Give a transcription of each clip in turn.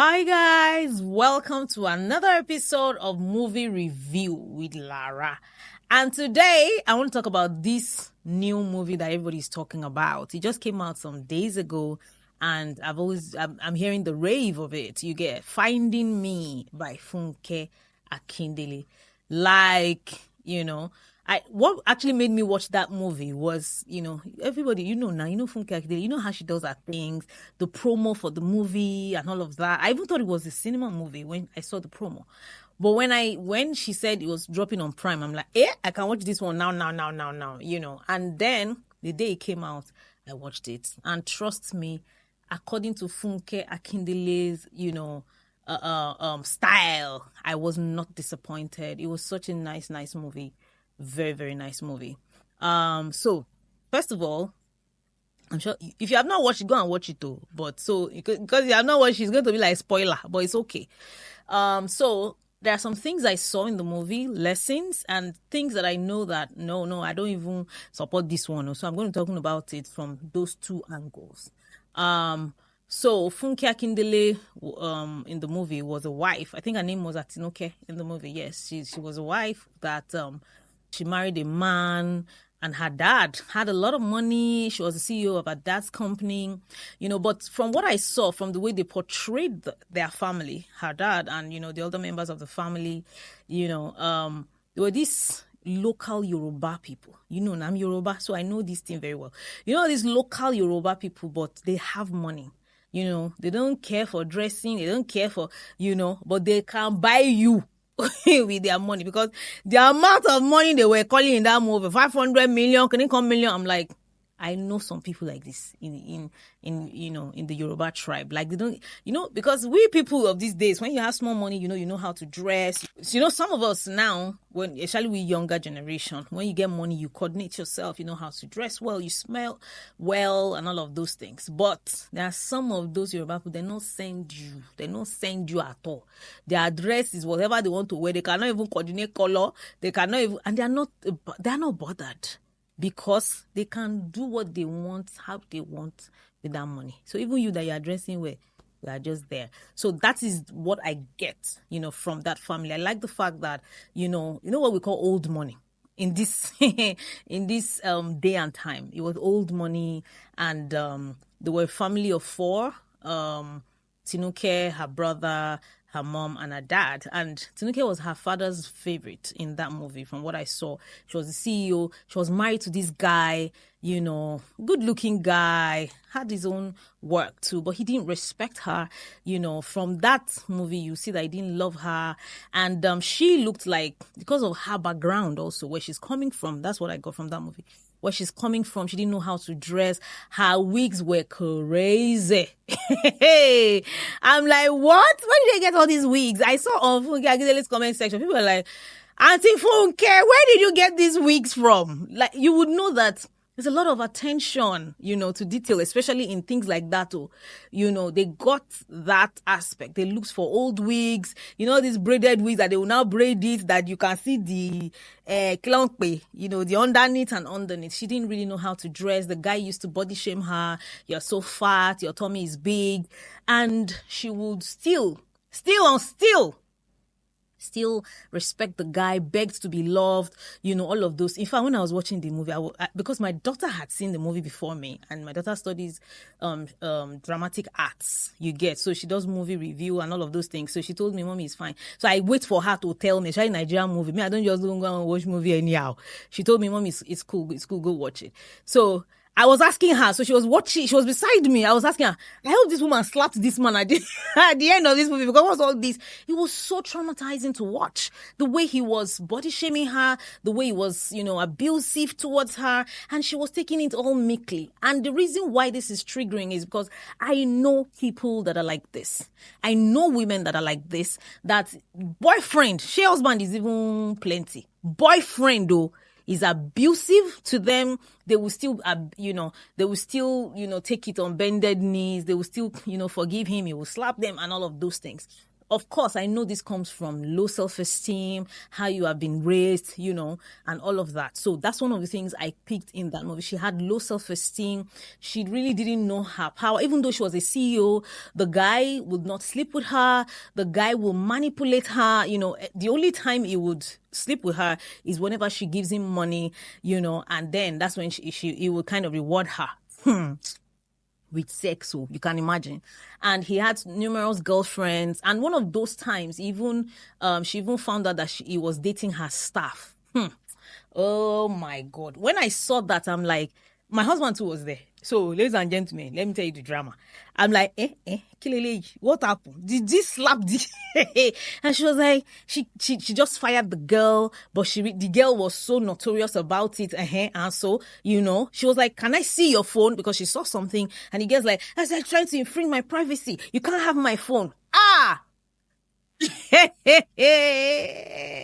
Hi guys, welcome to another episode of Movie Review with Lara. And today I want to talk about this new movie that everybody's talking about. It just came out some days ago and I'm hearing the rave of it. You get Finding Me by Funke Akindele. What actually made me watch that movie was, everybody, now, Funke Akindele, you know how she does her things, the promo for the movie and all of that. I even thought it was a cinema movie when I saw the promo. But when she said it was dropping on Prime, I'm like, I can watch this one now, And then the day it came out, I watched it. And trust me, according to Funke Akindele's, style, I was not disappointed. It was such a nice movie. Very, very nice movie. So first of all, I'm sure if you have not watched it, go and watch it though. But so because you have not watched it, it's going to be like a spoiler, but it's okay. So there are some things I saw in the movie, lessons, and things that I know that no, I don't even support this one. So I'm going to be talking about it from those two angles. So Funke Akindele, in the movie was a wife. I think her name was Atinoke in the movie. Yes, she was a wife that she married a man, and her dad had a lot of money. She was the CEO of her dad's company, but from what I saw, from the way they portrayed their family, her dad and, the other members of the family, there were these local Yoruba people. I'm Yoruba, so I know this thing very well. These local Yoruba people, but they have money. They don't care for dressing. They don't care for, but they can buy you with their money, because the amount of money they were calling in that movie, 500 million, can it come million? I'm like, I know some people like this in the Yoruba tribe. Like they don't, because we people of these days, when you have small money, you know how to dress. Some of us now, especially we younger generation, when you get money, you coordinate yourself, you know how to dress well, you smell well, and all of those things. But there are some of those Yoruba people, they don't send you at all. Their address is whatever they want to wear. They cannot even coordinate color. They cannot even, and they're not bothered, because they can do what they want, how they want with that money. So even you that you're dressing well, you are just there. So that is what I get, from that family. I like the fact that, you know what we call old money in this in this day and time. It was old money, and they were a family of four. Tinuke, her brother, her mom, and her dad. And Tinuke was her father's favorite in that movie, from what I saw. She was the CEO. She was married to this guy, good-looking guy, had his own work too, but he didn't respect her. From that movie, you see that he didn't love her. And she looked like, because of her background also, where she's coming from, that's what I got from that movie. Where she's coming from, she didn't know how to dress. Her wigs were crazy. I'm like, what? Where did they get all these wigs? I saw on Funke Akindele's comment section, people were like, Auntie Funke, where did you get these wigs from? Like, you would know that there's a lot of attention, to detail, especially in things like that. They got that aspect. They looked for old wigs, these braided wigs that they will now braid it, that you can see the klonpe, the underneath and underneath. She didn't really know how to dress. The guy used to body shame her. You're so fat, your tummy is big. And she would still respect the guy, begged to be loved, all of those. In fact, when I was watching the movie, because my daughter had seen the movie before me, and my daughter studies dramatic arts, so she does movie review and all of those things. So she told me, Mommy, it's fine. So I wait for her to tell me, especially Nigerian movie. Me, I don't just go and watch movie anyhow. She told me, Mommy, it's cool, go watch it. So I was asking her, so she was watching, she was beside me. I was asking her, I hope this woman slapped this man at the end of this movie, because what's all this? It was so traumatizing to watch. The way he was body shaming her, the way he was, abusive towards her, and she was taking it all meekly. And the reason why this is triggering is because I know people that are like this. I know women that are like this, that boyfriend, she husband is even plenty. Boyfriend though, is abusive to them, they will still, take it on bended knees. They will still, forgive him. He will slap them and all of those things. of course, I know this comes from low self-esteem, how you have been raised, and all of that. So that's one of the things I picked in that movie. She had low self-esteem. She really didn't know her power. Even though she was a CEO, the guy would not sleep with her. The guy will manipulate her. The only time he would sleep with her is whenever she gives him money, and then that's when he will kind of reward her. With sex, so you can imagine. And he had numerous girlfriends, and one of those times, even she even found out that he was dating her staff. Oh my God! When I saw that, I'm like, my husband too was there. So, ladies and gentlemen, let me tell you the drama. I'm like, Kilele, what happened? Did this slap the? And she was like, she just fired the girl, but the girl was so notorious about it. And so, she was like, can I see your phone? Because she saw something. And the girl's like, I was like, trying to infringe my privacy. You can't have my phone.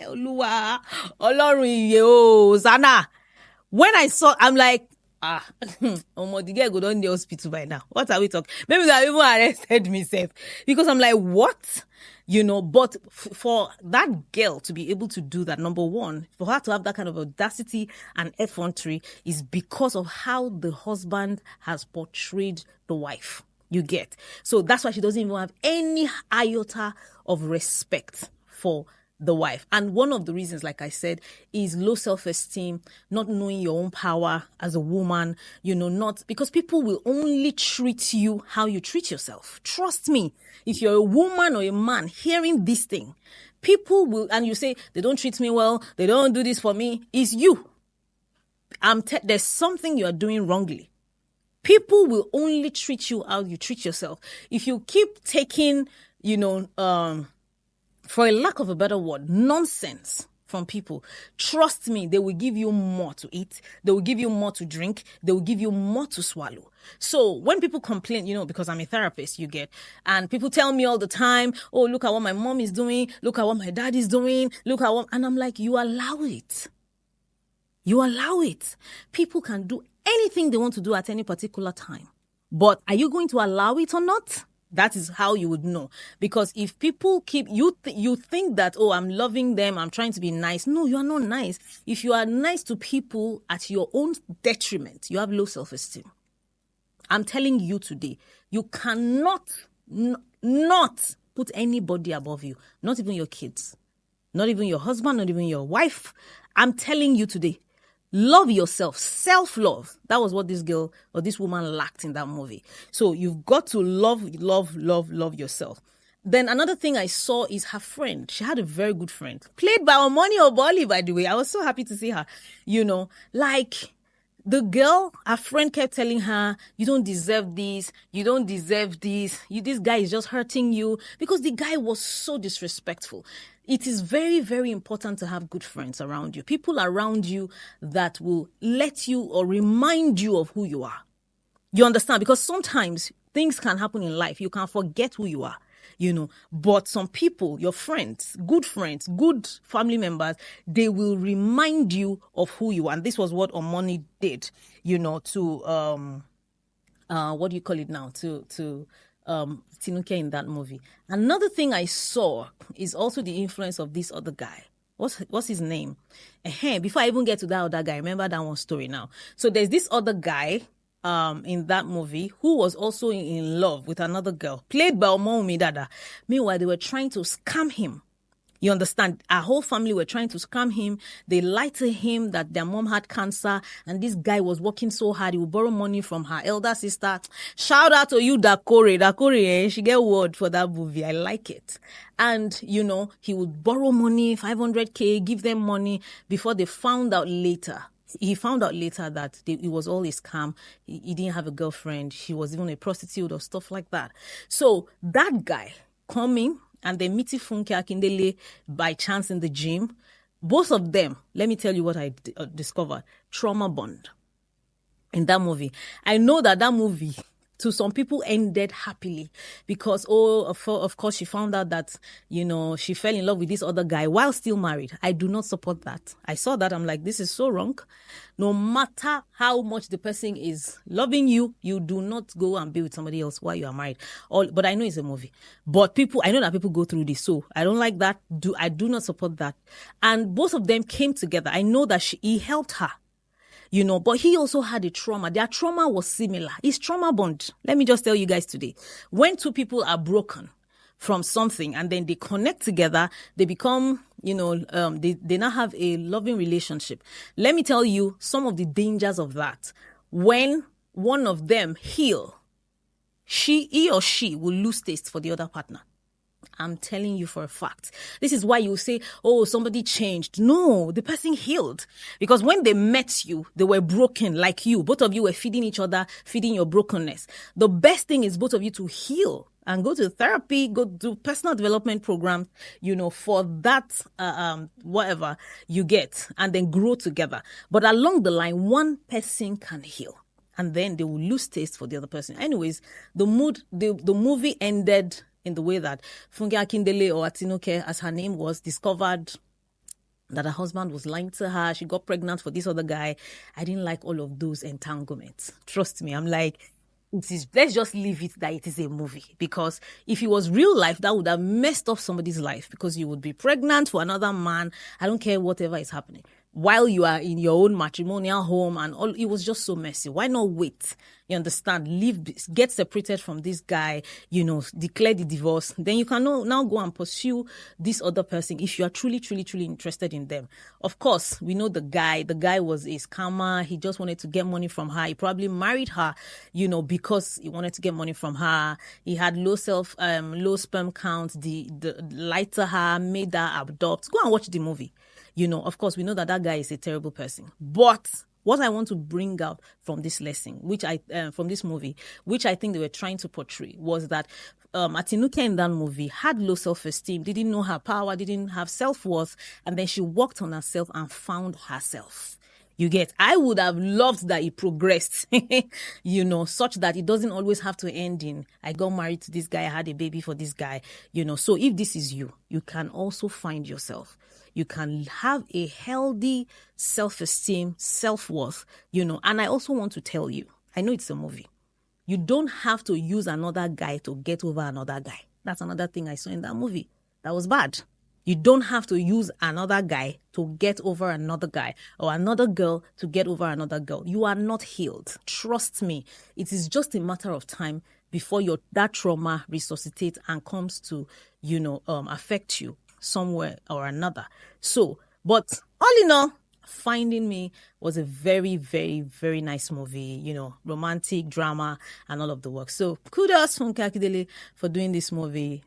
Oluwa, Ọlọ́run iye o, Zana. When I saw, I'm like, the girl go down the hospital by now. What are we talking? Maybe they even arrested me, safe. Because I'm like, what? But for that girl to be able to do that, number one, for her to have that kind of audacity and effrontery is because of how the husband has portrayed the wife. You get. So that's why she doesn't even have any iota of respect for the wife. And one of the reasons, like I said, is low self-esteem, not knowing your own power as a woman, not because people will only treat you how you treat yourself. Trust me, if you're a woman or a man hearing this thing, people will, and you say, they don't treat me well, they don't do this for me, it's you. There's something you're doing wrongly. People will only treat you how you treat yourself. If you keep taking, for a lack of a better word, nonsense from people, trust me, they will give you more to eat. They will give you more to drink. They will give you more to swallow. So when people complain, because I'm a therapist, you get, and people tell me all the time, oh, look at what my mom is doing. Look at what my dad is doing. And I'm like, you allow it. You allow it. People can do anything they want to do at any particular time. But are you going to allow it or not? That is how you would know. Because if people keep, you think that, oh, I'm loving them, I'm trying to be nice. No, you are not nice. If you are nice to people at your own detriment, you have low self-esteem. I'm telling you today, you cannot not put anybody above you. Not even your kids. Not even your husband, not even your wife. I'm telling you today, love yourself, self-love. That was what this girl or this woman lacked in that movie. So you've got to love yourself. Then another thing I saw is her friend. She had a very good friend, played by Omoni Oboli, by the way. I was so happy to see her. Like the girl, her friend kept telling her, you don't deserve this. You don't deserve this. This guy is just hurting you, because the guy was so disrespectful. It is very, very important to have good friends around you. People around you that will let you or remind you of who you are. You understand? Because sometimes things can happen in life. You can forget who you are, But some people, your friends, good family members, they will remind you of who you are. And this was what Omoni did, to, what do you call it now? To Tinuke in that movie. Another thing I saw is also the influence of this other guy. What's his name? Before I even get to that other guy, remember that one story now. So there's this other guy in that movie who was also in love with another girl, played by Omoumi Dada. Meanwhile, they were trying to scam him. You understand? Our whole family were trying to scam him. They lied to him that their mom had cancer, and this guy was working so hard. He would borrow money from her elder sister. Shout out to you, Dakore, she get word for that movie. I like it. And, he would borrow money, 500K, give them money before they found out later. He found out later that it was all a scam. He didn't have a girlfriend. She was even a prostitute or stuff like that. So that guy coming, and they meet Funke Akindele by chance in the gym. Both of them, let me tell you what I discovered. Trauma bond in that movie. I know that movie, to some people ended happily because, of course, she found out that, she fell in love with this other guy while still married. I do not support that. I saw that. I'm like, this is so wrong. No matter how much the person is loving you, you do not go and be with somebody else while you are married. But I know it's a movie. But I know that people go through this. So I don't like that. I do not support that. And both of them came together. I know that he helped her. But he also had a trauma. Their trauma was similar. It's trauma bond. Let me just tell you guys today. When two people are broken from something and then they connect together, they become, they now have a loving relationship. Let me tell you some of the dangers of that. When one of them heal, he or she will lose taste for the other partner. I'm telling you for a fact. This is why you say, oh, somebody changed. No, the person healed. Because when they met you, they were broken like you. Both of you were feeding each other, feeding your brokenness. The best thing is both of you to heal and go to therapy, go do personal development programs, for that, whatever you get, and then grow together. But along the line, one person can heal. And then they will lose taste for the other person. Anyways, the movie ended in the way that Funke Akindele, or Atinoke, as her name was, discovered that her husband was lying to her. She got pregnant for this other guy. I didn't like all of those entanglements. Trust me. I'm like, let's just leave it that it is a movie. Because if it was real life, that would have messed up somebody's life. Because you would be pregnant for another man. I don't care whatever is happening. While you are in your own matrimonial home and all, it was just so messy. Why not wait? You understand? Get separated from this guy, declare the divorce. Then you can now go and pursue this other person if you are truly, truly, truly interested in them. Of course, we know the guy. The guy was a scammer. He just wanted to get money from her. He probably married her, because he wanted to get money from her. He had low sperm count. The lied to her, made her adopt. Go and watch the movie. Of course, we know that guy is a terrible person. But what I want to bring out from this lesson, from this movie, which I think they were trying to portray, was that Atinuke in that movie had low self-esteem, didn't know her power, didn't have self-worth, and then she worked on herself and found herself. You get, I would have loved that it progressed, such that it doesn't always have to end in, I got married to this guy, I had a baby for this guy, So if this is you can also find yourself. You can have a healthy self-esteem, self-worth, And I also want to tell you, I know it's a movie. You don't have to use another guy to get over another guy. That's another thing I saw in that movie. That was bad. You don't have to use another guy to get over another guy or another girl to get over another girl. You are not healed. Trust me. It is just a matter of time before that trauma resuscitates and comes to, affect you somewhere or another. So, but all in all, Finding Me was a very, very, very nice movie, romantic drama and all of the work. So kudos Funke Akindele for doing this movie,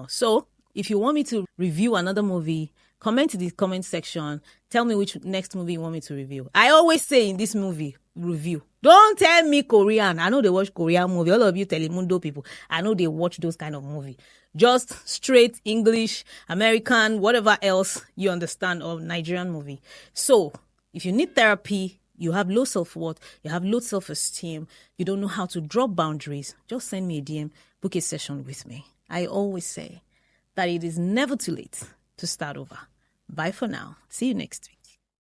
So if you want me to review another movie, comment in the comment section. Tell me which next movie you want me to review. I always say in this movie review, don't tell me Korean. I know they watch Korean movie. All of you Telemundo people, I know they watch those kind of movie. Just straight English, American, whatever else you understand, or Nigerian movie. So if you need therapy, you have low self-worth, you have low self-esteem, you don't know how to draw boundaries, just send me a DM, book a session with me. I always say that it is never too late to start over. Bye for now. See you next week.